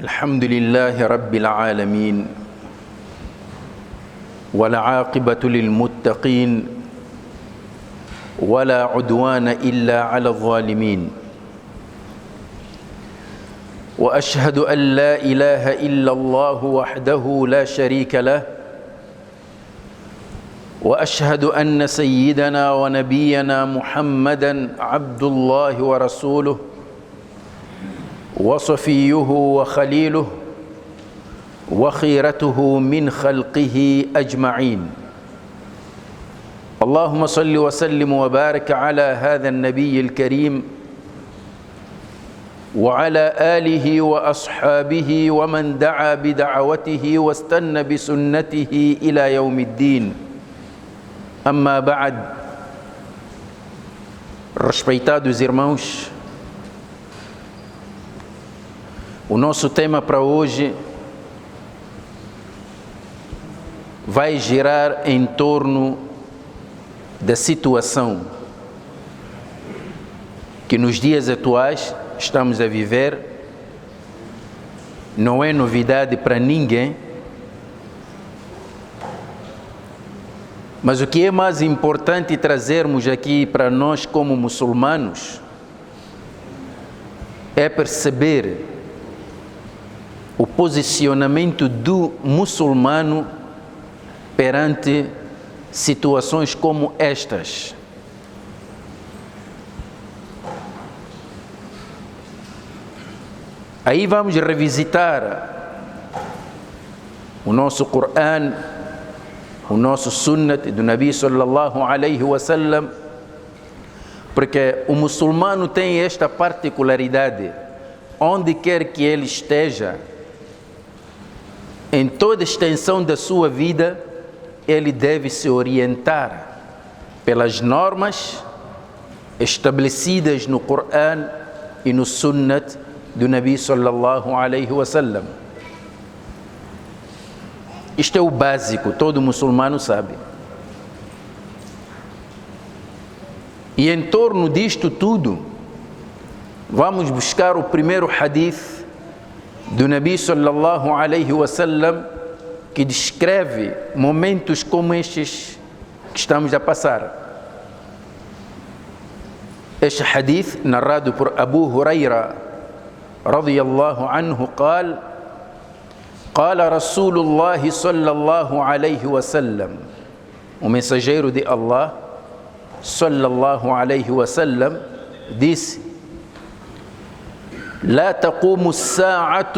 الحمد لله رب العالمين والعاقبة للمتقين ولا عدوان إلا على الظالمين وأشهد أن لا إله إلا الله وحده لا شريك له وأشهد أن سيدنا ونبينا محمدًا عبد الله ورسوله وصفيه وخليله وخيرته من خلقه أجمعين اللهم صل وسلم وبارك على هذا النبي الكريم وعلى آله وأصحابه ومن دعا بدعوته واستنى بسنته إلى يوم الدين أما بعد. Respeitados irmãos, o nosso tema para hoje vai girar em torno da situação que nos dias atuais estamos a viver. Não é novidade para ninguém, mas o que é mais importante trazermos aqui para nós como muçulmanos é perceber o posicionamento do muçulmano perante situações como estas. Aí vamos revisitar o nosso Coran, o nosso Sunnat do Nabi sallallahu alaihi wasallam, porque o muçulmano tem esta particularidade: onde quer que ele esteja, em toda a extensão da sua vida, ele deve se orientar pelas normas estabelecidas no Coran e no Sunnat do Nabi sallallahu alaihi wasallam. Isto é o básico, todo muçulmano sabe. E em torno disto tudo, vamos buscar o primeiro hadith do Nabi sallallahu alaihi wasallam, que descreve momentos como estes que estamos a passar. Este hadith, narrado por Abu Huraira radiyallahu anhu, قال رسول الله صلى الله عليه وسلم, o mensageiro de Allah sallallahu alaihi wasallam disse: لا تقوم الساعة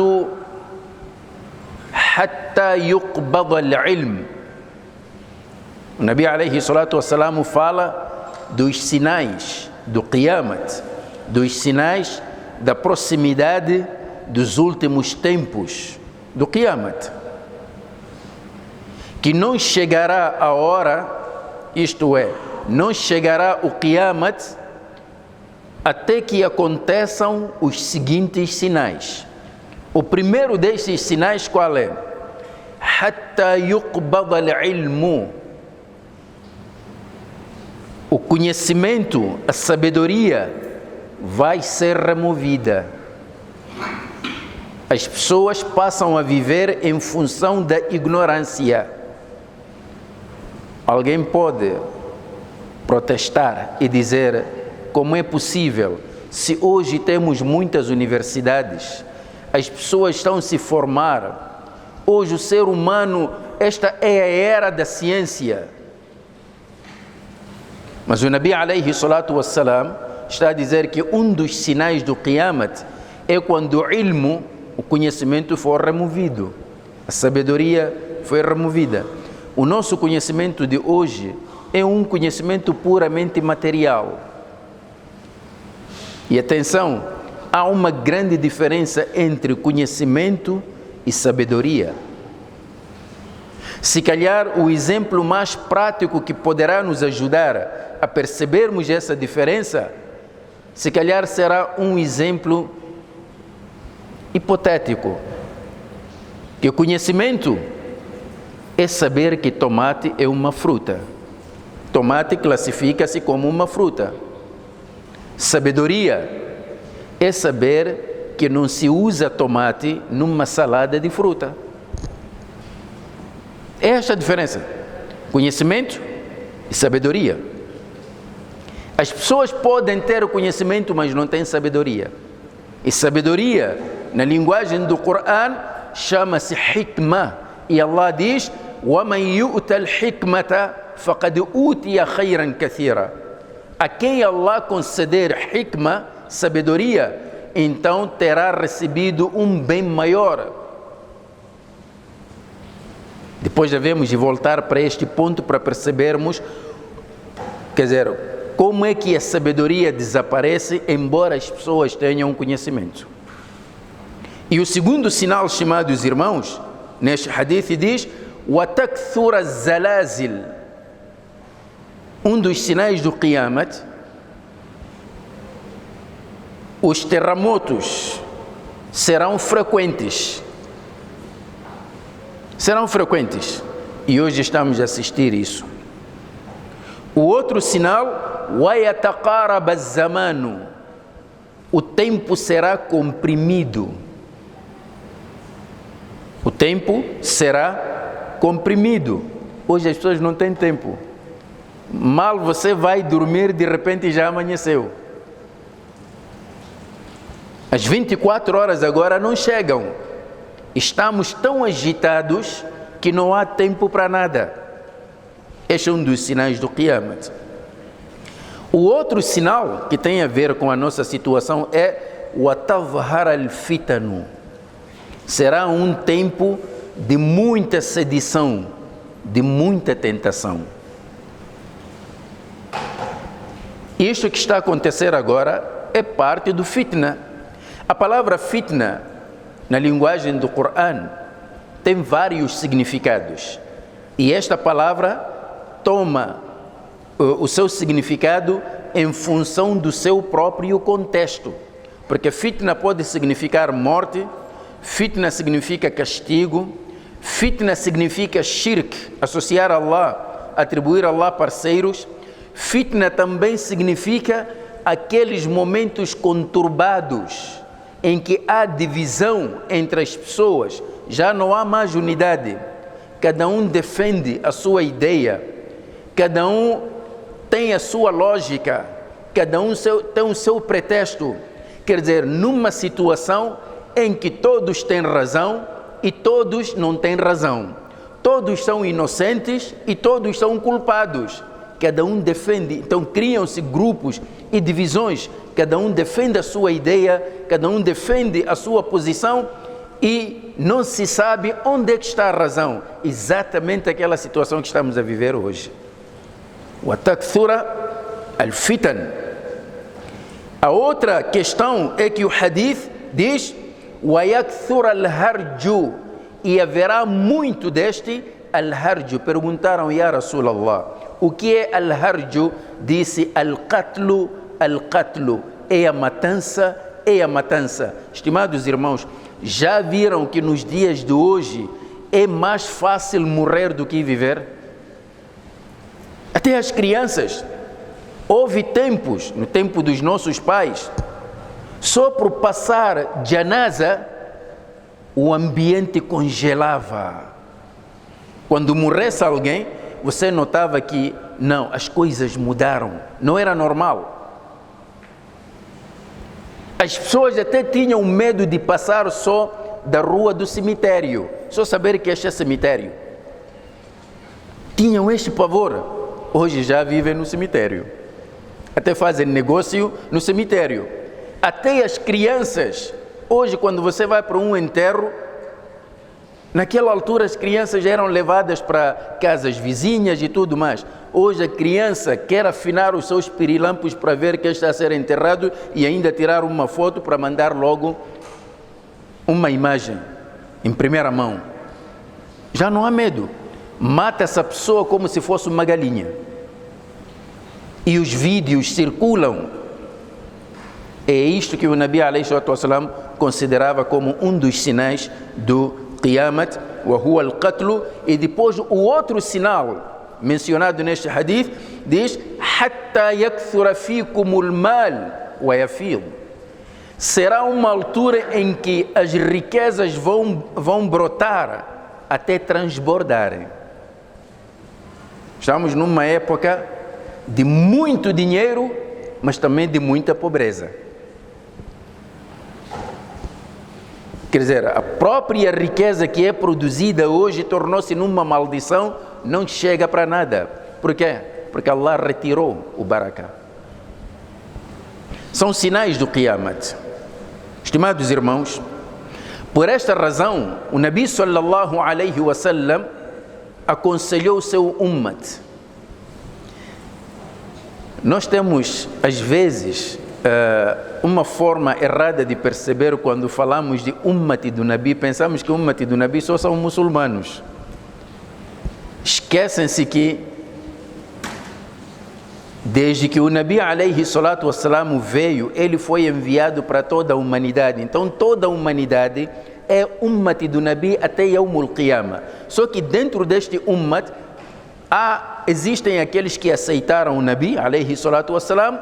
حتى يقبض العلم. O Nabi alaihi salatu wassalam fala dos sinais do Qiyamat, dos sinais da proximidade dos últimos tempos do Qiyamat, que não chegará a hora, isto é, não chegará o Qiyamat até que aconteçam os seguintes sinais. O primeiro destes sinais qual é? Hatta yuqbad al-ilmu. O conhecimento, a sabedoria vai ser removida. As pessoas passam a viver em função da ignorância. Alguém pode protestar e dizer: como é possível, se hoje temos muitas universidades, as pessoas estão a se formar, hoje o ser humano, esta é a era da ciência. Mas o Nabi alaihi salatu wassalam está a dizer que um dos sinais do Qiyamat é quando o ilmo, o conhecimento, for removido, a sabedoria foi removida. O nosso conhecimento de hoje é um conhecimento puramente material. E atenção, há uma grande diferença entre conhecimento e sabedoria. Se calhar o exemplo mais prático que poderá nos ajudar a percebermos essa diferença, se calhar será um exemplo hipotético. Que o conhecimento é saber que tomate é uma fruta. Tomate classifica-se como uma fruta. Sabedoria é saber que não se usa tomate numa salada de fruta. É esta a diferença: conhecimento e sabedoria. As pessoas podem ter o conhecimento, mas não têm sabedoria. E sabedoria, na linguagem do Coran, chama-se hikmah. E Allah diz: وَمَنْ يُؤْتَ الْحِكْمَةَ فَقَدْ أُوتِيَ خَيْرًا كَثِيرًا. A quem Allah conceder hikmah, sabedoria, então terá recebido um bem maior. Depois devemos de voltar para este ponto para percebermos, quer dizer, como é que a sabedoria desaparece embora as pessoas tenham conhecimento. E o segundo sinal, estimados irmãos, neste hadith diz: وَتَكْثُرَ الزَّلَازِلِ. Um dos sinais do Qiyamat, os terremotos serão frequentes. Serão frequentes. E hoje estamos a assistir isso. O outro sinal, وَيَتَقَارَبَ الزَّمَانُ. O tempo será comprimido. O tempo será comprimido. Hoje as pessoas não têm tempo. Mal você vai dormir, de repente já amanheceu. As 24 horas agora não chegam. Estamos tão agitados que não há tempo para nada. Este é um dos sinais do Qiyamat. O outro sinal que tem a ver com a nossa situação é وَتَظْهَرَ الْفِتَنُ. Será um tempo de muita sedição, de muita tentação. Isto que está a acontecer agora é parte do fitna. A palavra fitna, na linguagem do Coran, tem vários significados. E esta palavra toma o seu significado em função do seu próprio contexto. Porque fitna pode significar morte, fitna significa castigo, fitna significa shirk, associar a Allah, atribuir a Allah parceiros. Fitna também significa aqueles momentos conturbados em que há divisão entre as pessoas, já não há mais unidade, cada um defende a sua ideia, cada um tem a sua lógica, cada um tem o seu pretexto. Quer dizer, numa situação em que todos têm razão e todos não têm razão, todos são inocentes e todos são culpados. Cada um defende, então criam-se grupos e divisões, cada um defende a sua ideia, cada um defende a sua posição e não se sabe onde é que está a razão. Exatamente aquela situação que estamos a viver hoje. وَتَكْثُرَ الْفِتَنُ. A outra questão é que o hadith diz وَيَكْثُرَ الْهَرْجُ. E haverá muito deste al-harju. Perguntaram, Ya Rasulallah, o que é al-harju? Disse al-qatlu, al-qatlu. É a matança, é a matança. Estimados irmãos, já viram que nos dias de hoje é mais fácil morrer do que viver? Até as crianças. Houve tempos, no tempo dos nossos pais, só por passar janaza, o ambiente congelava. Quando morresse alguém, você notava que não, as coisas mudaram, não era normal. As pessoas até tinham medo de passar só da rua do cemitério, só saber que este é cemitério. Tinham este pavor. Hoje já vivem no cemitério, até fazem negócio no cemitério. Até as crianças, hoje quando você vai para um enterro, naquela altura as crianças já eram levadas para casas vizinhas e tudo mais. Hoje a criança quer afinar os seus pirilampos para ver quem está a ser enterrado e ainda tirar uma foto para mandar logo uma imagem em primeira mão. Já não há medo. Mata essa pessoa como se fosse uma galinha. E os vídeos circulam. É isto que o Nabi alayhi salatu wasalam considerava como um dos sinais do Qiyamat, wa huwa al-qatlu. E depois o outro sinal mencionado neste hadith diz: hatta yakthura fikum al-mal wa yafid. será uma altura em que as riquezas vão brotar até transbordarem. Estamos numa época de muito dinheiro, mas também de muita pobreza. Quer dizer, a própria riqueza que é produzida hoje tornou-se numa maldição, não chega para nada. Por quê? Porque Allah retirou o barakah. São sinais do Qiyamat. Estimados irmãos, por esta razão, o Nabi sallallahu alaihi wasallam aconselhou o seu ummat. Nós temos, às vezes, uma forma errada de perceber quando falamos de ummat do Nabi. Pensamos que o ummat do Nabi só são muçulmanos. Esquecem-se que desde que o Nabi alayhi salatu wassalam veio, ele foi enviado para toda a humanidade. Então toda a humanidade é ummat do Nabi até Yawmul Qiyamah. Só que dentro deste ummat existem aqueles que aceitaram o Nabi alayhi salatu wassalam,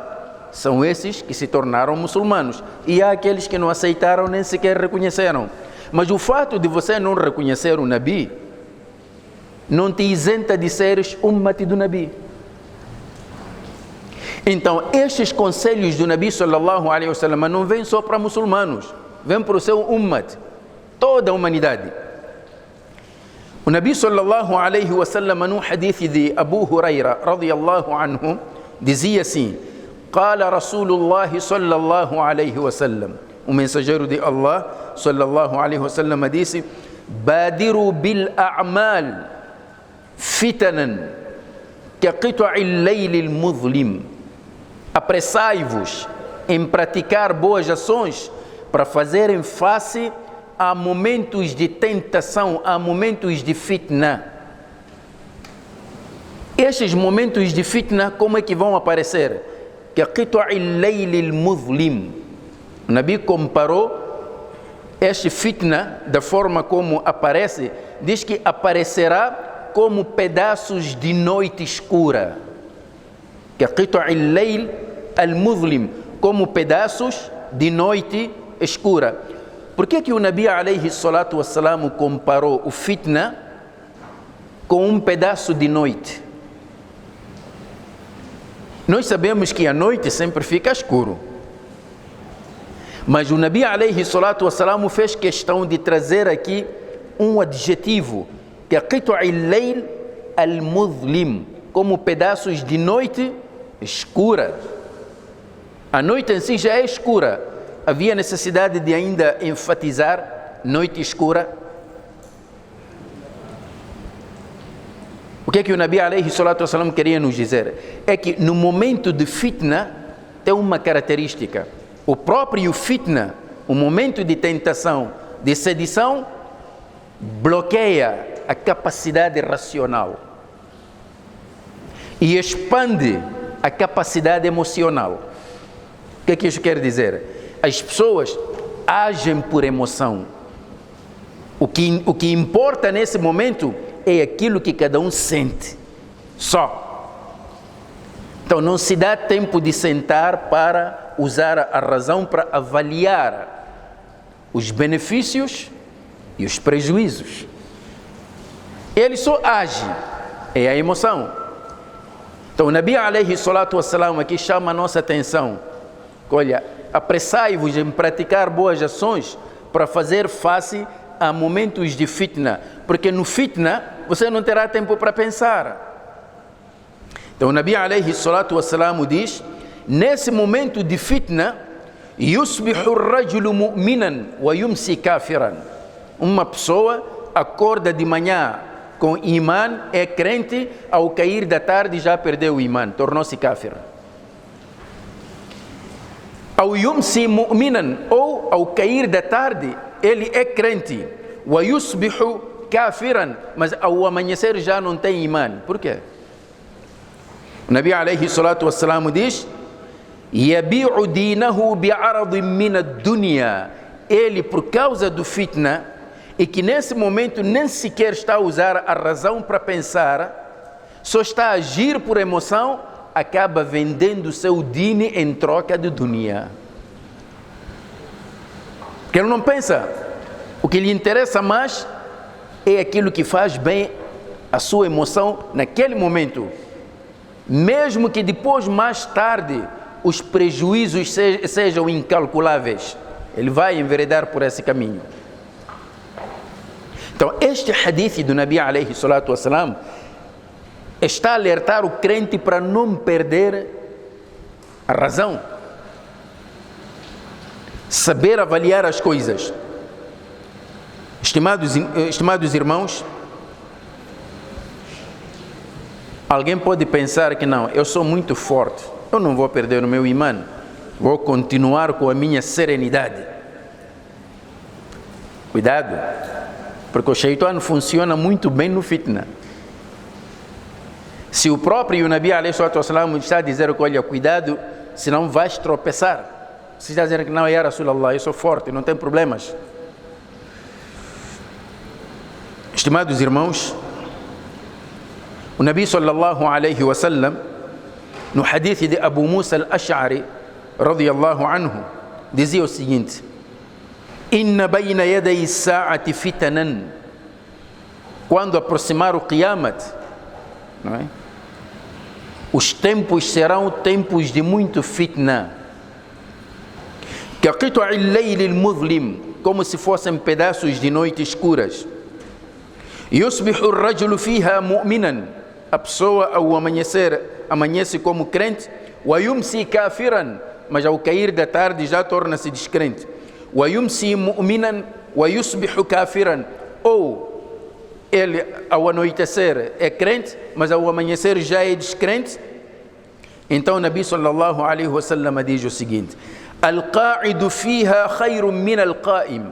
são esses que se tornaram muçulmanos. E há aqueles que não aceitaram nem sequer reconheceram. Mas o fato de você não reconhecer o Nabi não te isenta de seres ummat do Nabi. Então, estes conselhos do Nabi sallallahu alaihi wasallam não vêm só para muçulmanos, vêm para o seu ummat, toda a humanidade. O Nabi sallallahu alaihi wasallam, num hadith de Abu Huraira radiyallahu anhu, dizia assim: "Qala Rasulullah sallallahu alaihi wasallam", o mensageiro de Allah sallallahu alaihi wasallam disse: "Badiru bil a'mal fitanan ka qita'il layl al-muzlim." Apressai-vos em praticar boas ações para fazerem face a momentos de tentação, a momentos de fitna. Estes momentos de fitna, como é que vão aparecer? Que qita'il layl al-muzlim. O Nabi comparou este fitna da forma como aparece, diz que aparecerá como pedaços de noite escura. Que qita'il layl al-muzlim, como pedaços de noite escura. Por que o Nabi alayhi salatu wassalam comparou o fitna com um pedaço de noite? Nós sabemos que a noite sempre fica escuro. Mas o Nabi alayhi salatu wassalam fez questão de trazer aqui um adjetivo, que é qita'il layl al-muzlim, como pedaços de noite escura. A noite em si já é escura. Havia necessidade de ainda enfatizar noite escura? O que é que o Nabi alayhi salatu wassalam queria nos dizer? É que no momento de fitna tem uma característica. O próprio fitna, o momento de tentação, de sedição, bloqueia a capacidade racional e expande a capacidade emocional. O que é que isso quer dizer? As pessoas agem por emoção. O que importa nesse momento é aquilo que cada um sente, só. Então não se dá tempo de sentar para usar a razão para avaliar os benefícios e os prejuízos. Ele só age, é a emoção. Então o Nabi alayhi salatu wassalam aqui chama a nossa atenção. Olha, apressai-vos em praticar boas ações para fazer face a momentos de fitna, porque no fitna você não terá tempo para pensar. Então o Nabi alayhi salatu wassalam diz: nesse momento de fitna, yusbihu ar-rajulu mu'minan wa yumsi kafiran. Uma pessoa acorda de manhã com imã, é crente, ao cair da tarde já perdeu o imã, tornou-se kafir. Ao yumsi mu'minan, ou ao cair da tarde, ele é crente. Wa yusbihu kafiran, mas ao amanhecer já não tem imã. Por quê? O Nabi alayhi salatu wassalam diz: yabi'u dinahu bi'aradin min ad-dunya. Ele, por causa do fitna, e que nesse momento nem sequer está a usar a razão para pensar, só está a agir por emoção, acaba vendendo o seu dine em troca de dunya. Porque ele não pensa. O que lhe interessa mais é aquilo que faz bem a sua emoção naquele momento. Mesmo que depois, mais tarde, os prejuízos sejam incalculáveis, ele vai enveredar por esse caminho. Então, este hadith do Nabi alayhi salatu wassalam está a alertar o crente para não perder a razão. Saber avaliar as coisas. Estimados irmãos, alguém pode pensar que não, eu sou muito forte, eu não vou perder o meu imã, vou continuar com a minha serenidade. Cuidado, porque o Shaitan funciona muito bem no fitna. Se o próprio Nabi alayhi salatu wassalam está a dizer que olha, cuidado, senão vais tropeçar. Se está a dizer que não, ya Rasulallah, eu sou forte, não tem problemas. Estimados irmãos, o Nabi sallallahu alayhi wa sallam, no hadith de Abu Musa al-Ash'ari radiyallahu anhu, dizia o seguinte: inna bayna yaday as-sa'ati fitanan, quando aproximar o Qiyamat, não é? Os tempos serão tempos de muito fitna, كقطع الليل المظلم, como se fossem pedaços de noite escuras. يصبح الرجل فيها مؤمنا, a pessoa ao amanhecer amanhece como crente, ويمسي كافرا, mas ao cair da tarde já torna-se descrente. ويمسي مؤمنا ويصبح كافرا, ou ele ao anoitecer é crente, mas ao amanhecer já é descrente. Então o Nabi sallallahu alaihi wasallam diz o seguinte: al-qa'idu fiha khayrun min al-qa'im,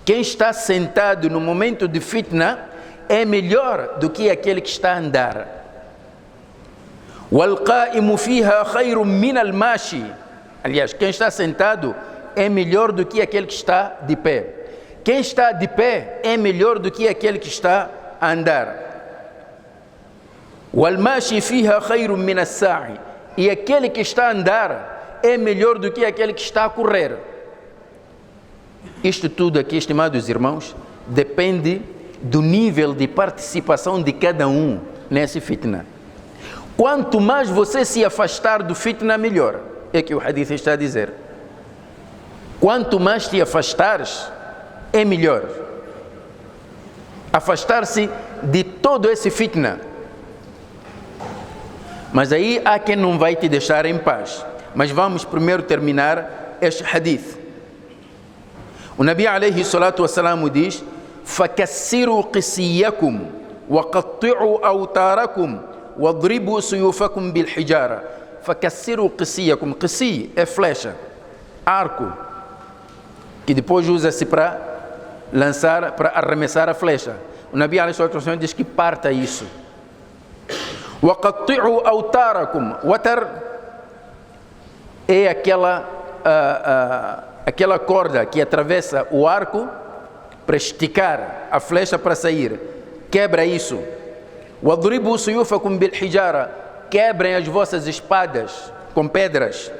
quem está sentado no momento de fitna é melhor do que aquele que está a andar. Wal-qa'imu fiha khayrun min al-mashi, aliás, quem está sentado é melhor do que aquele que está de pé. Quem está de pé é melhor do que aquele que está a andar. Wal-mashi fiha khayrun min as-sa'i, e aquele que está a andar é melhor do que aquele que está a correr. Isto tudo aqui, estimados irmãos, depende do nível de participação de cada um nesse fitna. Quanto mais você se afastar do fitna, melhor. É que o hadith está a dizer. Quanto mais te afastares, é melhor. Afastar-se de todo esse fitna. Mas aí há quem não vai te deixar em paz. Mas vamos primeiro terminar este hadith. O Nabi alayhi salatu wassalam diz: فَكَسِّرُوا قِسِيَّكُمْ وَقَطِّعُوا أَوْتَارَكُمْ وَاضْرِبُوا سُيُوفَكُمْ بِالْحِجَارَةِ. فَكَسِّرُوا قِسِيَّكُمْ. Qisi é flecha, arco, que depois usa-se para lançar, para arremessar a flecha. O Nabi alayhi salatu wassalam diz que parta isso. وَقَطِّعُوا أَوْتَارَكُمْ. Watar é aquela corda que atravessa o arco para esticar a flecha para sair. Quebra isso. وَاضْرِبُوا سُيُوفَكُمْ بِالْحِجَارَةِ. Quebrem as vossas espadas com pedras.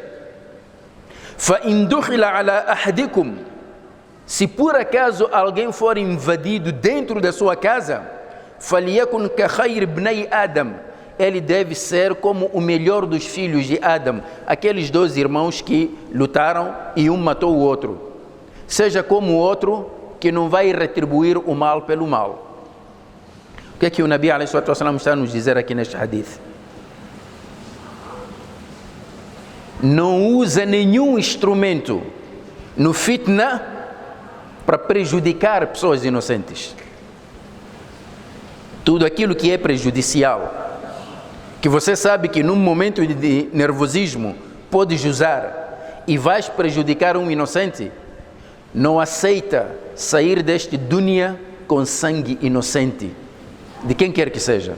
فَإِنْ دُخِلَ عَلَى أَحَدِكُمْ. Se por acaso alguém for invadido dentro da sua casa, فَلْيَكُنْ كَخَيْرِ بْنَيْ آدَمَ. Ele deve ser como o melhor dos filhos de Adam, aqueles dois irmãos que lutaram e um matou o outro. Seja como o outro, que não vai retribuir o mal pelo mal. O que é que o Nabi alayhi salatu wassalam está a nos dizer aqui neste hadith? Não usa nenhum instrumento no fitna para prejudicar pessoas inocentes. Tudo aquilo que é prejudicial, que você sabe que num momento de nervosismo podes usar e vais prejudicar um inocente, não aceita sair deste dunya com sangue inocente, de quem quer que seja.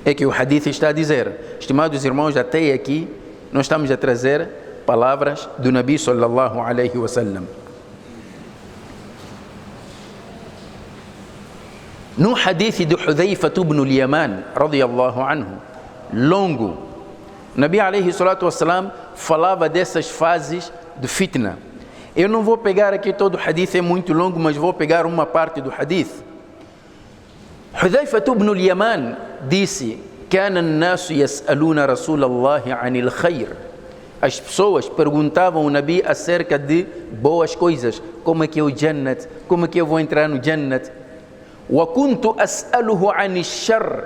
É que o hadith está a dizer. Estimados irmãos, até aqui nós estamos a trazer palavras do Nabi sallallahu alaihi wasallam. No hadith de Hudhayfa ibn al-Yaman radiyallahu anhu, longo, Nabi alayhi salatu wassalam falava dessas fases de fitna. Eu não vou pegar aqui todo o hadith, é muito longo, mas vou pegar uma parte do hadith. Hudhaifa ibn al-Yaman disse: كان الناس يسألون رسول الله عن الخير. As pessoas perguntavam ao Nabi acerca de boas coisas, como é que é o Jannat, como é que eu vou entrar no Jannat. وكنت أسأله عن الشر.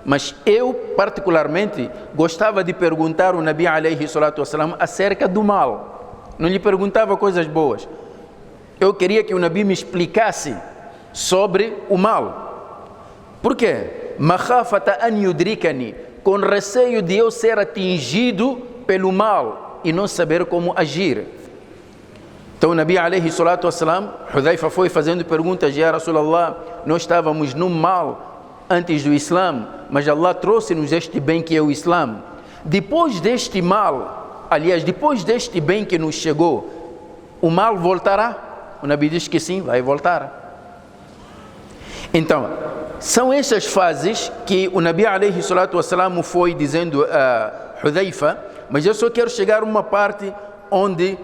Mas eu particularmente gostava de perguntar ao Nabi alayhi salatu wassalam acerca do mal. Não lhe perguntava coisas boas. Eu queria que o Nabi me explicasse sobre o mal. Por quê? Makhafata an yudrikani, com receio de eu ser atingido pelo mal e não saber como agir. Então o Nabi alayhi salatu wassalam, Hudhaifa foi fazendo perguntas: Ya Rasulallah, nós estávamos no mal antes do Islã, mas Allah trouxe-nos este bem que é o Islã. Depois deste mal, aliás, depois deste bem que nos chegou, o mal voltará? O Nabi diz que sim, vai voltar. Então, são essas fases que o Nabi alayhi salatu wassalam foi dizendo a Hudhaifa, mas eu só quero chegar a uma parte onde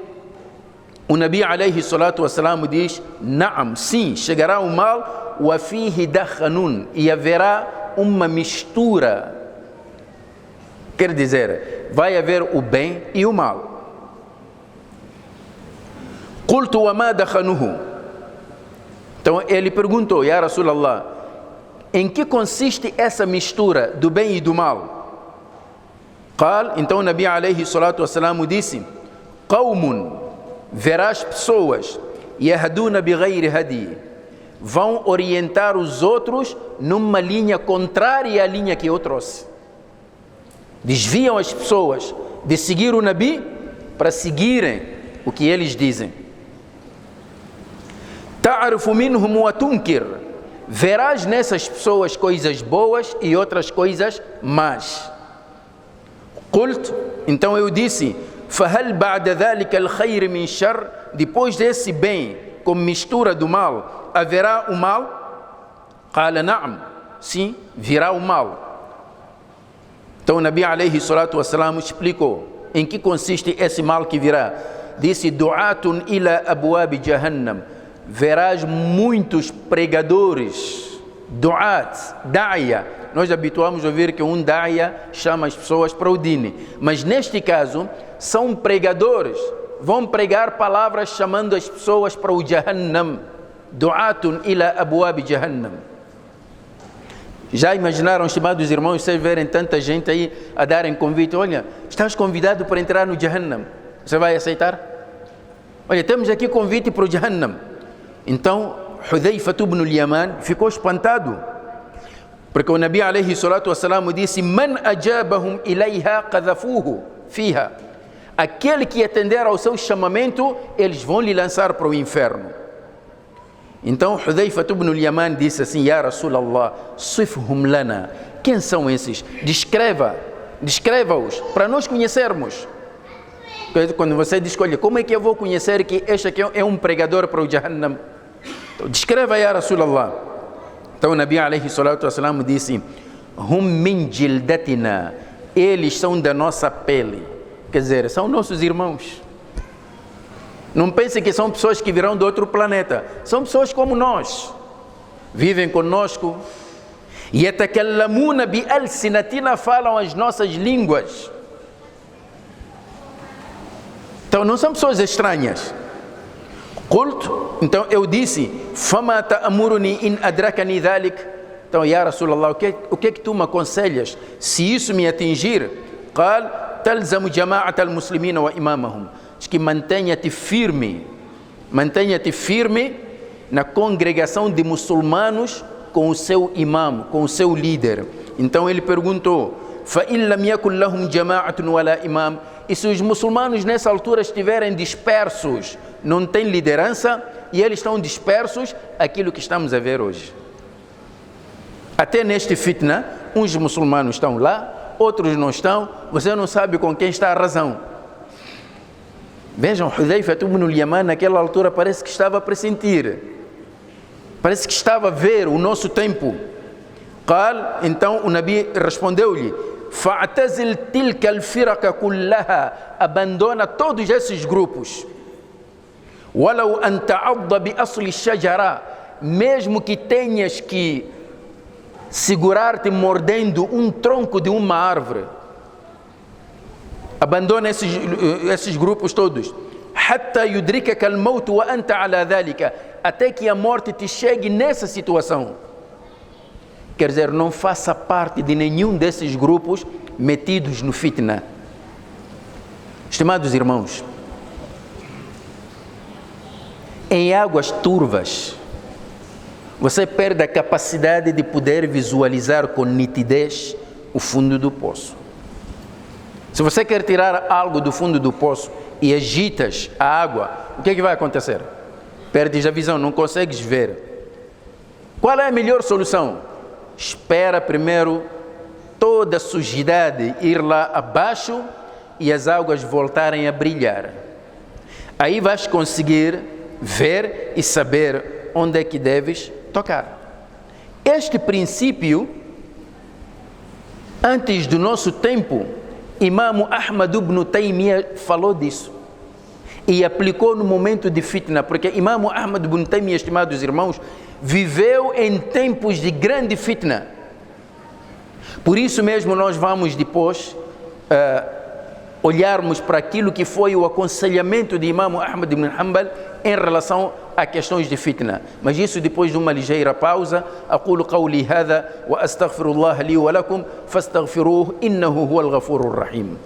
o Nabi alayhi salatu wassalam diz: Naam, sim, chegará o mal, wa fihi dakhanun, e haverá uma mistura. Quer dizer, vai haver o bem e o mal. Qultu wa ma dakhanuhu. Então ele perguntou: Ya Rasulallah, em que consiste essa mistura do bem e do mal? Qal, então o Nabi alayhi salatu wassalam disse: Qawmun, verás pessoas, yahduna bighayri hadi, vão orientar os outros numa linha contrária à linha que eu trouxe. Desviam as pessoas de seguir o Nabi para seguirem o que eles dizem. Ta'arifu minhum wa tunkir, verás nessas pessoas coisas boas e outras coisas más. Qult, então eu disse: فهل بعد ذلك الخير من شر, depois desse bem com mistura do mal haverá o mal? قال نعم, sim, virá o mal. Então o Nabi alayhi salatu wassalam explicou em que consiste esse mal que virá. Disse: du'atun ila abwab jahannam, verás muitos pregadores. Du'at, da'ya, nós habituamos a ouvir que um da'ya chama as pessoas para o dini, mas neste caso são pregadores, vão pregar palavras chamando as pessoas para o Jahannam. Du'atun ila abwab Jahannam. Já imaginaram, estimados irmãos, vocês verem tanta gente aí a darem convite: olha, estás convidado para entrar no Jahannam, você vai aceitar? Olha, temos aqui convite para o Jahannam. Então Hudhaifa ibn al-Yaman ficou espantado, porque o Nabi alayhi salatu wassalam disse: Man ajabahum ilayha qadhafuhu fiha, aquele que atender ao seu chamamento, eles vão lhe lançar para o inferno. Então Hudhaifa ibn al-Yaman disse assim: Ya Rasulallah, sifhum lana, quem são esses? Descreva-os para nós conhecermos. Quando você diz: olha, como é que eu vou conhecer que este aqui é um pregador para o Jahannam? Então, descreva, Ya Rasulallah. Então o Nabi alayhi salatu wassalam disse: Hum min jildatina, eles são da nossa pele. Quer dizer, são nossos irmãos. Não pense que são pessoas que virão de outro planeta. São pessoas como nós, vivem conosco. Yatakallamuna bi alsinatina, falam as nossas línguas. Então não são pessoas estranhas. Qult, então eu disse: Fama ta'amuruni in adrakani dhalik. Então, Ya Rasulallah, o que é que tu me aconselhas se isso me atingir? Qal talzamu jama'at al-muslimina wa imamahum, diz que mantenha-te firme na congregação de muçulmanos com o seu imam, com o seu líder. Então ele perguntou: fa in lam yakun lahum jama'atun wala imam, e se os muçulmanos nessa altura estiverem dispersos, não tem liderança e eles estão dispersos, aquilo que estamos a ver hoje. Até neste fitna, uns muçulmanos estão lá, outros não estão, você não sabe com quem está a razão. Vejam, Hudhaifa ibn al-Yaman naquela altura parece que estava a pressentir, parece que estava a ver o nosso tempo. Qal, então o Nabi respondeu-lhe: fa'tazil tilka al-firqa kullaha, abandona todos esses grupos. وَلَوْ أَنْ تَعَضَّ بِأَصْلِ الشَّجَرَةِ, mesmo que tenhas que segurar-te mordendo um tronco de uma árvore. Abandona esses grupos todos. حَتَّى يُدْرِكَكَ الْمَوْتُ وَأَنْتَ عَلَى ذَلِكَ, até que a morte te chegue nessa situação. Quer dizer, não faça parte de nenhum desses grupos metidos no fitna. Estimados irmãos, em águas turvas, você perde a capacidade de poder visualizar com nitidez o fundo do poço. Se você quer tirar algo do fundo do poço e agitas a água, o que é que vai acontecer? Perdes a visão, não consegues ver. Qual é a melhor solução? Espera primeiro toda a sujidade ir lá abaixo e as águas voltarem a brilhar. Aí vais conseguir ver e saber onde é que deves tocar. Este princípio, antes do nosso tempo, Imam Ahmad ibn Taymiyyah falou disso e aplicou no momento de fitna, porque Imam Ahmad ibn Taymiyyah, estimados irmãos, viveu em tempos de grande fitna. Por isso mesmo nós vamos depois olharmos para aquilo que foi o aconselhamento de Imam Ahmad ibn Hanbal em relação a questões de fitna. Mas isso depois de uma ligeira pausa. أقول قولي هذا وأستغفر الله لي ولكم فاستغفروه إنه هو الغفور الرحيم.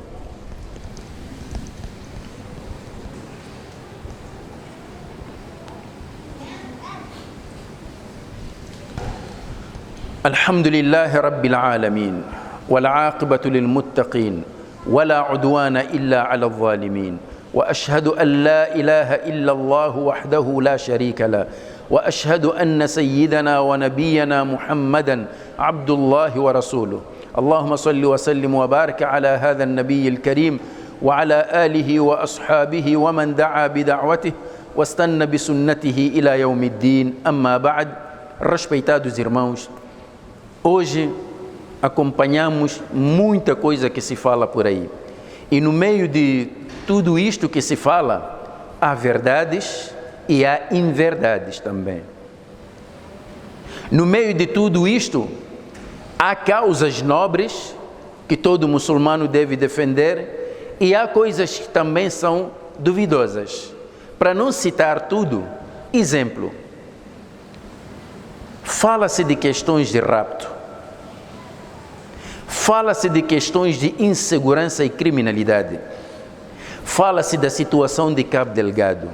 الحمد لله رب العالمين والعاقبة للمتقين ولا عدوان إلا على الظالمين وأشهد أن لا إله إلا الله وحده لا شريك له وأشهد أن سيدنا ونبينا محمدا عبد الله ورسوله. اللهم صل وسلم وبارك على هذا النبي الكريم وعلى آله وأصحابه ومن دعا بدعوته واستنى بسنته إلى يوم الدين. أما بعد, respeitados irmãos, hoje acompanhamos muita coisa que se fala por aí. E no meio de tudo isto que se fala, há verdades e há inverdades também. No meio de tudo isto, há causas nobres que todo muçulmano deve defender e há coisas que também são duvidosas. Para não citar tudo, exemplo, fala-se de questões de rapto, fala-se de questões de insegurança e criminalidade, fala-se da situação de Cabo Delgado,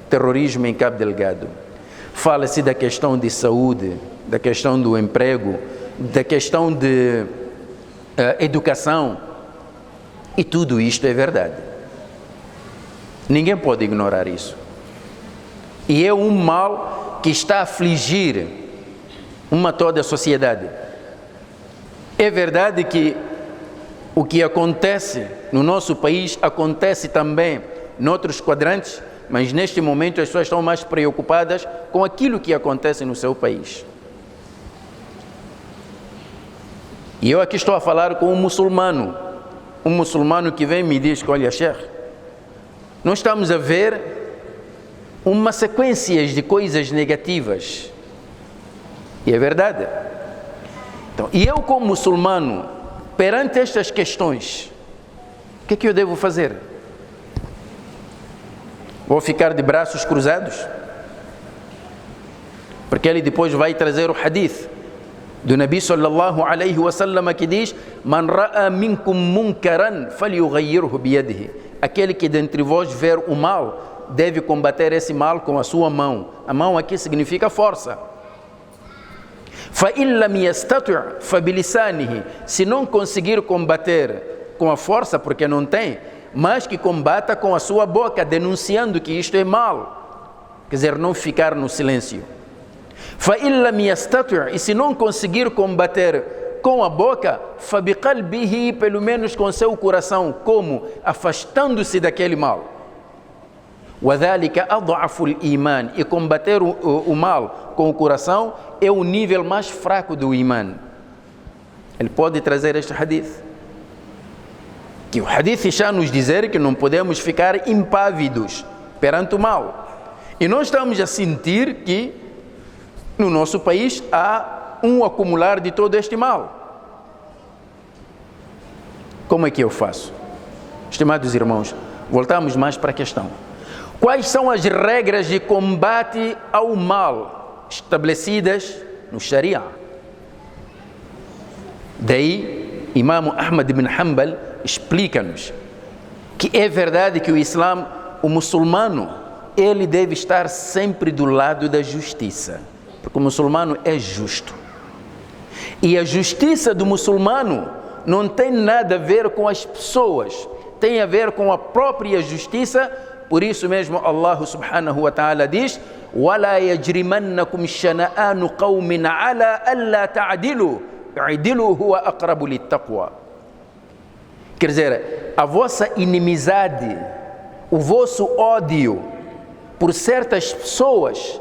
terrorismo em Cabo Delgado, fala-se da questão de saúde, da questão do emprego, da questão de educação, e tudo isto é verdade. Ninguém pode ignorar isso. E é um mal que está a afligir toda a sociedade. É verdade que o que acontece no nosso país acontece também em outros quadrantes, mas neste momento as pessoas estão mais preocupadas com aquilo que acontece no seu país. E eu aqui estou a falar com um muçulmano que vem e me diz que, olha, Sheikh, nós estamos a ver uma sequência de coisas negativas. E é verdade. Então, e eu como muçulmano, perante estas questões, o que é que eu devo fazer? Vou ficar de braços cruzados? Porque ele depois vai trazer o hadith do Nabi sallallahu alaihi wasallam que diz: Man ra'a minkum munkaran falyughayyirhu biyadihi. Aquele que dentre vós ver o mal, deve combater esse mal com a sua mão. A mão aqui significa força. فَإِنْ لَمْ يَسْتَطِعْ فَبِلِسَانِهِ. Se não conseguir combater com a força, porque não tem, mas que combata com a sua boca, denunciando que isto é mal. Quer dizer, não ficar no silêncio. فَإِنْ لَمْ يَسْتَطِعْ. E se não conseguir combater com a boca, فَبِقَلْبِهِ. Pelo menos com seu coração. Como? Afastando-se daquele mal. وَذَلِكَ أَضْعَفُ الْإِيمَانِ. E combater o mal com o coração é o nível mais fraco do iman. Ele pode trazer este hadith, que o hadith está a nos dizer que não podemos ficar impávidos perante o mal. E nós estamos a sentir que no nosso país há um acumular de todo este mal. Como é que eu faço? Estimados irmãos, voltamos mais para a questão. Quais são as regras de combate ao mal estabelecidas no Sharia? Daí, Imam Ahmad ibn Hanbal explica-nos que é verdade que o Islã, o muçulmano, ele deve estar sempre do lado da justiça, porque o muçulmano é justo. E a justiça do muçulmano não tem nada a ver com as pessoas, tem a ver com a própria justiça. Por isso mesmo Allah subhanahu wa ta'ala diz: وَلَا يَجْرِمَنَّكُمْ شَنَآنُ قَوْمٍ عَلَىٰ أَلَّا تَعْدِلُوا اعْدِلُوا هُوَ أَقْرَبُ لِلتَّقْوَى. Quer dizer, a vossa inimizade, o vosso ódio por certas pessoas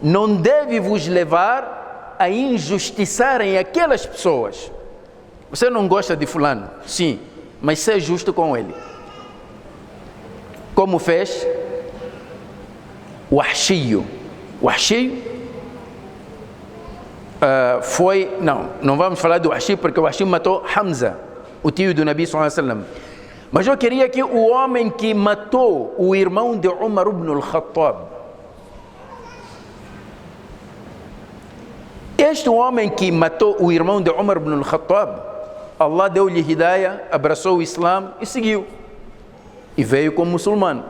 não deve vos levar a injustiçarem aquelas pessoas. Você não gosta de fulano? Sim, mas seja justo com ele. Como fez o Wahshi. O Wahshi foi... Não vamos falar do Wahshi, porque o Wahshi matou Hamza, o tio do Nabi sallallahu alaihi wasallam. Mas eu queria que o homem que matou o irmão de Umar ibn al-Khattab, este homem que matou o irmão de Umar ibn al-Khattab, Allah deu-lhe hidayah, abraçou o Islã e seguiu. E veio como muçulmano.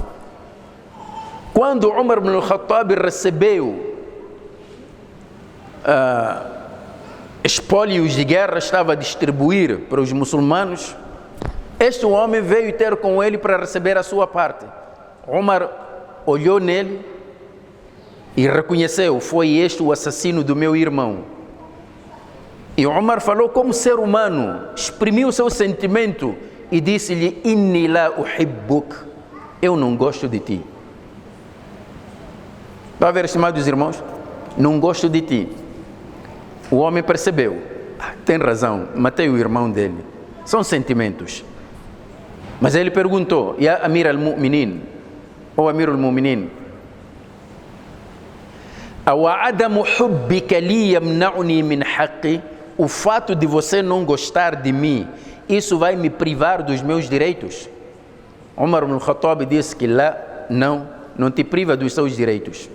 Quando Umar ibn al-Khattab recebeu espólios de guerra, estava a distribuir para os muçulmanos, este homem veio ter com ele para receber a sua parte. Umar olhou nele e reconheceu: foi este o assassino do meu irmão. E Umar falou como ser humano, exprimiu o seu sentimento e disse-lhe: inni la uhibbuk, eu não gosto de ti. Está a ver, estimados irmãos? Não gosto de ti. O homem percebeu: tem razão, matei o irmão dele. São sentimentos. Mas ele perguntou: Ya Amir al-Mu'minin, ou Amir al-Mu'minin, awa'adamu hubbika li yamna'uni min haqqi, o fato de você não gostar de mim, isso vai me privar dos meus direitos? Umar ibn al-Khattab disse que lá, não te priva dos seus direitos.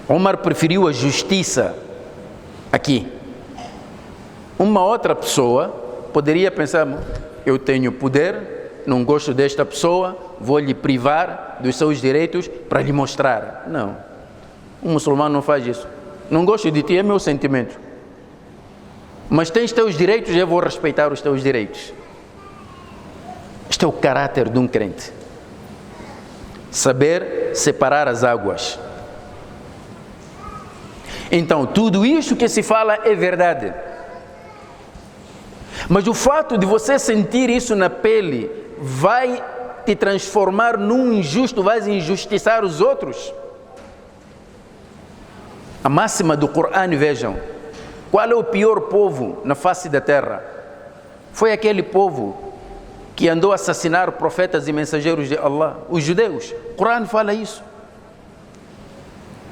Umar preferiu a justiça aqui. Uma outra pessoa poderia pensar: eu tenho poder, não gosto desta pessoa, vou lhe privar dos seus direitos para lhe mostrar. Não, um muçulmano não faz isso. Não gosto de ti, é meu sentimento, mas tens teus direitos, eu vou respeitar os teus direitos. Este é o caráter de um crente: saber separar as águas. Então, tudo isso que se fala é verdade. Mas o fato de você sentir isso na pele vai te transformar num injusto, vai injustiçar os outros. A máxima do Corão, vejam, qual é o pior povo na face da terra? Foi aquele povo que andou a assassinar profetas e mensageiros de Allah, os judeus. O Corão fala isso.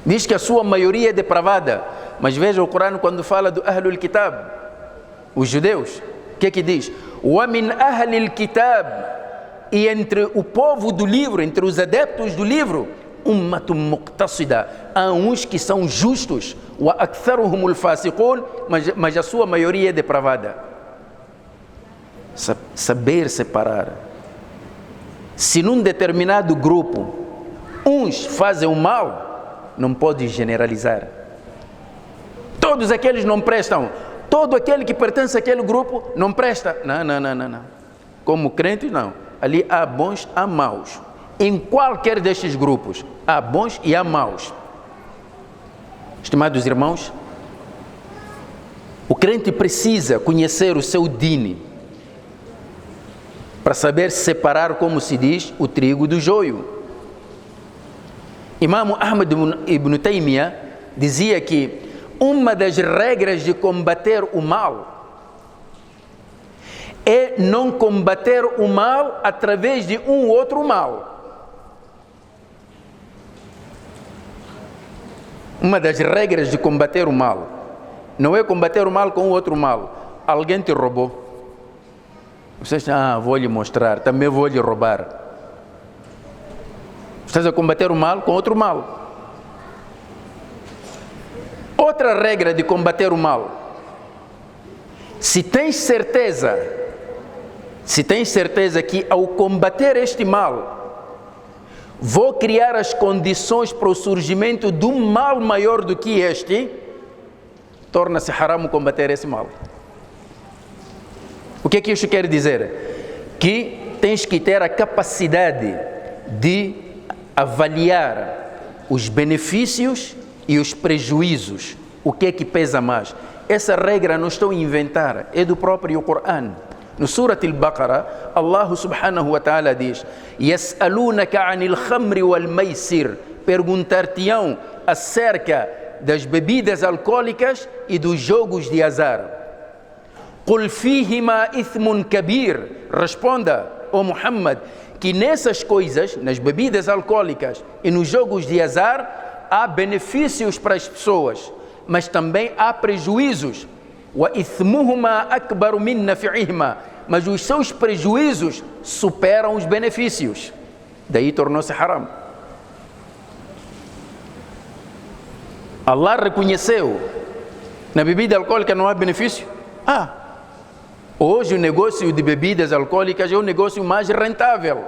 Diz que a sua maioria é depravada. Mas veja o Corão quando fala do Ahlul Kitab, os judeus. O que é que diz? Wa min Ahlil Kitab, e entre o povo do livro, entre os adeptos do livro, ummatun muqtasida, há uns que são justos, wa aktharuhumul fasiqun, mas a sua maioria é depravada. Saber separar. Se num determinado grupo uns fazem o mal, não pode generalizar. Todos aqueles não prestam. Todo aquele que pertence àquele grupo não presta. Não. Como crente, não. Ali há bons, há maus. Em qualquer destes grupos, há bons e há maus. Estimados irmãos, o crente precisa conhecer o seu dini para saber separar, como se diz, o trigo do joio. Imam Ahmad ibn Taymiyyah dizia que uma das regras de combater o mal é não combater o mal através de um outro mal. Uma das regras de combater o mal não é combater o mal com outro mal. Alguém te roubou. Você está, vou lhe mostrar, também vou lhe roubar. Estás a combater o mal com outro mal. Outra regra de combater o mal. Se tens certeza que ao combater este mal, vou criar as condições para o surgimento de um mal maior do que este, torna-se haram combater esse mal. O que é que isso quer dizer? Que tens que ter a capacidade de avaliar os benefícios e os prejuízos. O que é que pesa mais? Essa regra não estou a inventar, é do próprio Coran. No Surat Al-Baqarah, Allah subhanahu wa ta'ala diz: Yas'alunaka 'anil khamri wal maisir. Perguntar-te-ão acerca das bebidas alcoólicas e dos jogos de azar. Qul fihima ithmun kabir. Responda, ó Muhammad, que nessas coisas, nas bebidas alcoólicas e nos jogos de azar, há benefícios para as pessoas, mas também há prejuízos. Wa ithmuhuma akbaru min nafi'ihima. Mas os seus prejuízos superam os benefícios. Daí tornou-se haram. Allah reconheceu, na bebida alcoólica não há benefício? Hoje o negócio de bebidas alcoólicas é o negócio mais rentável.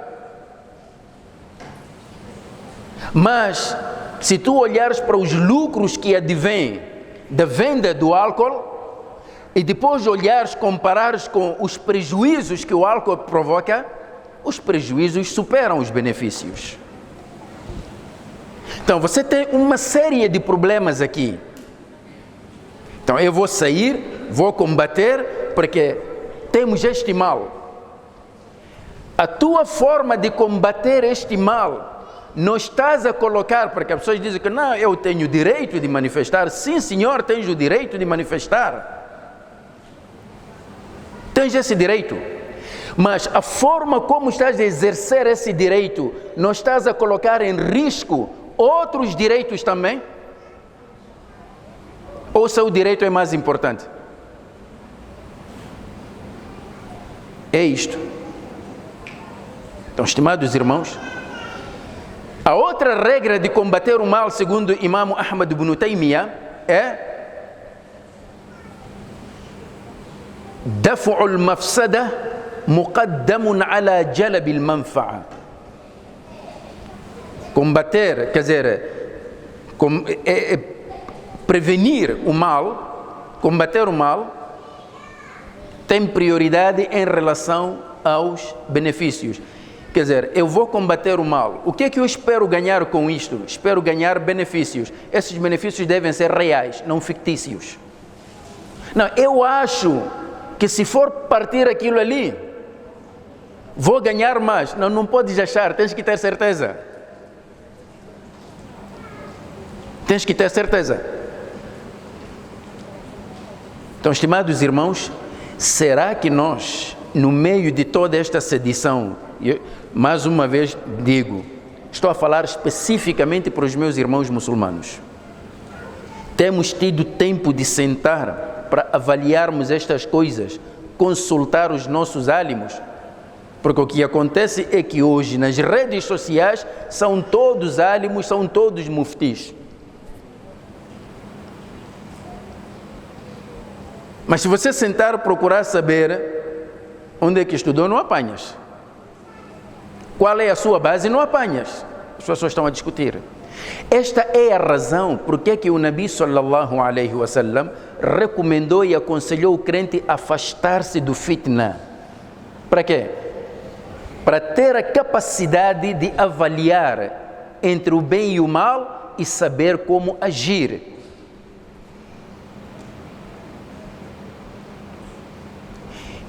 Mas, se tu olhares para os lucros que advêm da venda do álcool, e depois olhares, comparares com os prejuízos que o álcool provoca, os prejuízos superam os benefícios. Então, você tem uma série de problemas aqui. Então, eu vou sair, vou combater, porque temos este mal. A tua forma de combater este mal, não estás a colocar, porque as pessoas dizem que não, eu tenho o direito de manifestar. Sim, senhor, tens o direito de manifestar. Tens esse direito. Mas a forma como estás a exercer esse direito, não estás a colocar em risco outros direitos também? Ou seu direito é mais importante? É isto. Então, estimados irmãos, a outra regra de combater o mal, segundo Imam Ahmad ibn Taymiyyah, é دفع المفسدة مقدم على جلب المنفعة. Combater, quer dizer, prevenir o mal, combater o mal, tem prioridade em relação aos benefícios. Quer dizer, eu vou combater o mal. O que é que eu espero ganhar com isto? Espero ganhar benefícios. Esses benefícios devem ser reais, não fictícios. Não, eu acho que se for partir aquilo ali, vou ganhar mais. Não, não podes achar, tens que ter certeza. Tens que ter certeza. Então, estimados irmãos, será que nós, no meio de toda esta sedição, mais uma vez digo, estou a falar especificamente para os meus irmãos muçulmanos, temos tido tempo de sentar para avaliarmos estas coisas, consultar os nossos ânimos? Porque o que acontece é que hoje nas redes sociais são todos ânimos, são todos muftis. Mas se você sentar procurar saber onde é que estudou, não apanhas. Qual é a sua base, não apanhas. As pessoas estão a discutir. Esta é a razão por que o Nabi sallallahu alaihi wasallam recomendou e aconselhou o crente a afastar-se do fitna. Para quê? Para ter a capacidade de avaliar entre o bem e o mal e saber como agir.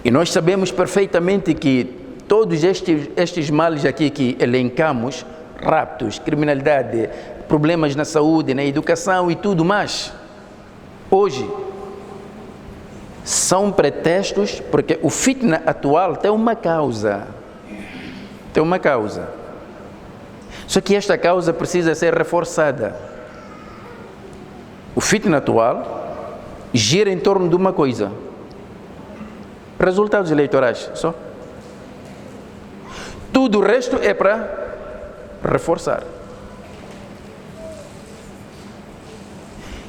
E nós sabemos perfeitamente que todos estes males aqui que elencamos, raptos, criminalidade, problemas na saúde, na educação e tudo mais, hoje são pretextos, porque o fitna atual tem uma causa. Tem uma causa. Só que esta causa precisa ser reforçada. O fitna atual gira em torno de uma coisa: resultados eleitorais, só. Tudo o resto é para reforçar.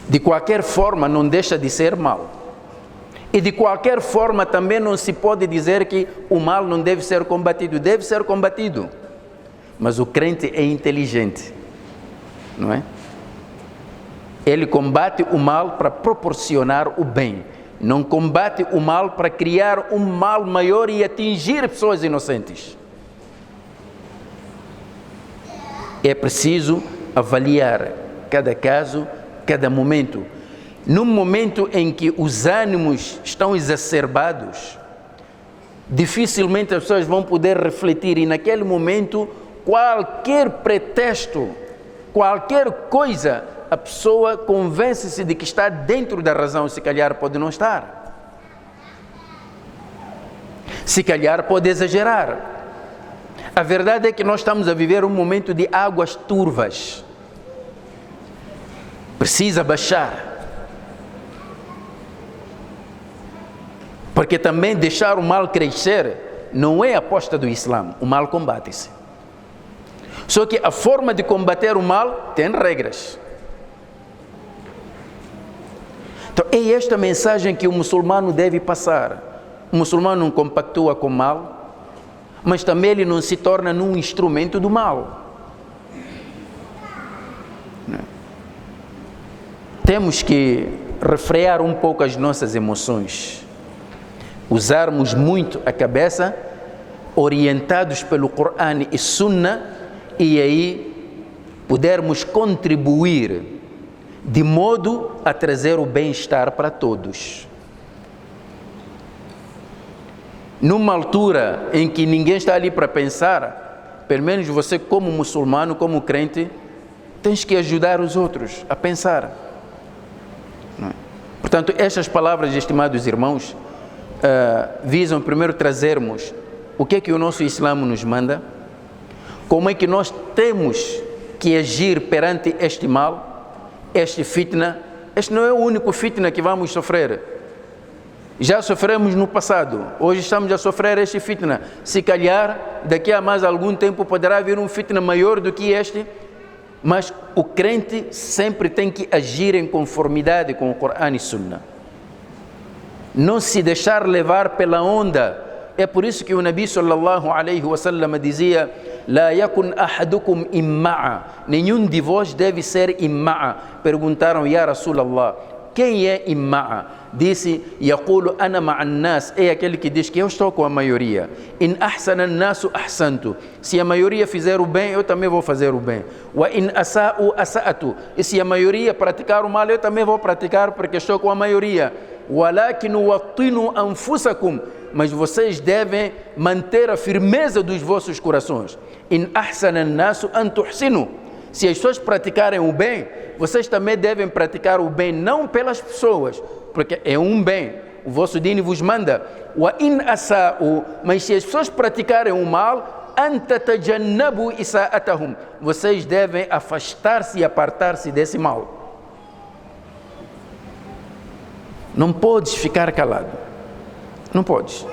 De qualquer forma, não deixa de ser mal. E de qualquer forma também não se pode dizer que o mal não deve ser combatido. Deve ser combatido. Mas o crente é inteligente, não é? Ele combate o mal para proporcionar o bem. Não combate o mal para criar um mal maior e atingir pessoas inocentes. É preciso avaliar cada caso, cada momento. Num momento em que os ânimos estão exacerbados, dificilmente as pessoas vão poder refletir, e naquele momento, qualquer pretexto, qualquer coisa, a pessoa convence-se de que está dentro da razão, se calhar pode não estar. Se calhar pode exagerar. A verdade é que nós estamos a viver um momento de águas turvas. Precisa baixar. Porque também deixar o mal crescer não é a aposta do Islã. O mal combate-se. Só que a forma de combater o mal tem regras. Então é esta mensagem que o muçulmano deve passar. O muçulmano não compactua com o mal, mas também ele não se torna num instrumento do mal. Temos que refrear um pouco as nossas emoções. Usarmos muito a cabeça, orientados pelo Corão e Sunna, e aí pudermos contribuir de modo a trazer o bem-estar para todos. Numa altura em que ninguém está ali para pensar, pelo menos você como muçulmano, como crente, tens que ajudar os outros a pensar. Portanto, estas palavras, estimados irmãos, visam primeiro trazermos o que é que o nosso Islã nos manda, como é que nós temos que agir perante este mal, este fitna. Este não é o único fitna que vamos sofrer. Já sofremos no passado, hoje estamos a sofrer este fitna. Se calhar, daqui a mais algum tempo poderá vir um fitna maior do que este, mas o crente sempre tem que agir em conformidade com o Corão e Sunna. Não se deixar levar pela onda. É por isso que o Nabi sallallahu alaihi wasallam dizia: La yakun ahadukum imma'a. Nenhum de vós deve ser imma'a. Perguntaram: Ya Rasulallah, quem é imma'a? Disse: Yaqulu ana ma'an nas. É aquele que diz que eu estou com a maioria. In ahsana an-nasu ahsantu. Se a maioria fizer o bem, eu também vou fazer o bem. Wa in asa'u asa'tu. E se a maioria praticar o mal, eu também vou praticar porque estou com a maioria. Walakin wattinu anfusakum. Mas vocês devem manter a firmeza dos vossos corações. In ahsana an-nasu an tuhsinu. Se as pessoas praticarem o bem, vocês também devem praticar o bem, não pelas pessoas, porque é um bem. O vosso dino vos manda. Wa in asa'u. Mas se as pessoas praticarem o mal, an tatajannabu isa'atahum. Vocês devem afastar-se e apartar-se desse mal. Não podes ficar calado. Não podes.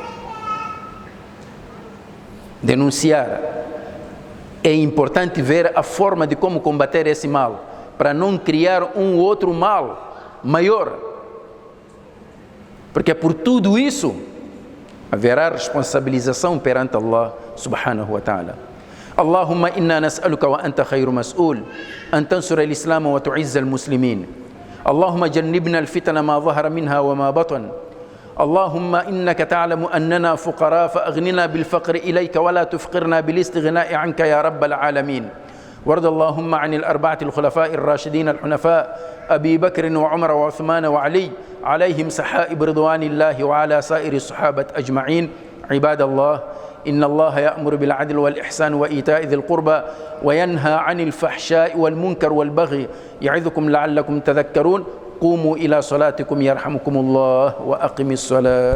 Denunciar. É importante ver a forma de como combater esse mal, para não criar um outro mal maior. Porque por tudo isso haverá responsabilização perante Allah subhanahu wa ta'ala. Allahumma inna nas'aluka wa anta khayru mas'ul an tansura al-islam wa tu'izza al-muslimin. Allahumma jannibna al-fitana ma dhahara minha wa ma batan. اللهم إنك تعلم أننا فقراء فأغننا بالفقر إليك ولا تفقرنا بالاستغناء عنك يا رب العالمين. وارض اللهم عن الأربعة الخلفاء الراشدين الحنفاء أبي بكر وعمر وعثمان وعلي عليهم سحائب رضوان الله وعلى سائر الصحابة أجمعين. عباد الله، إن الله يأمر بالعدل والإحسان وإيتاء ذي القربى وينهى عن الفحشاء والمنكر والبغي يعظكم لعلكم تذكرون. قوموا إلى صلاتكم يرحمكم الله وأقم الصلاة.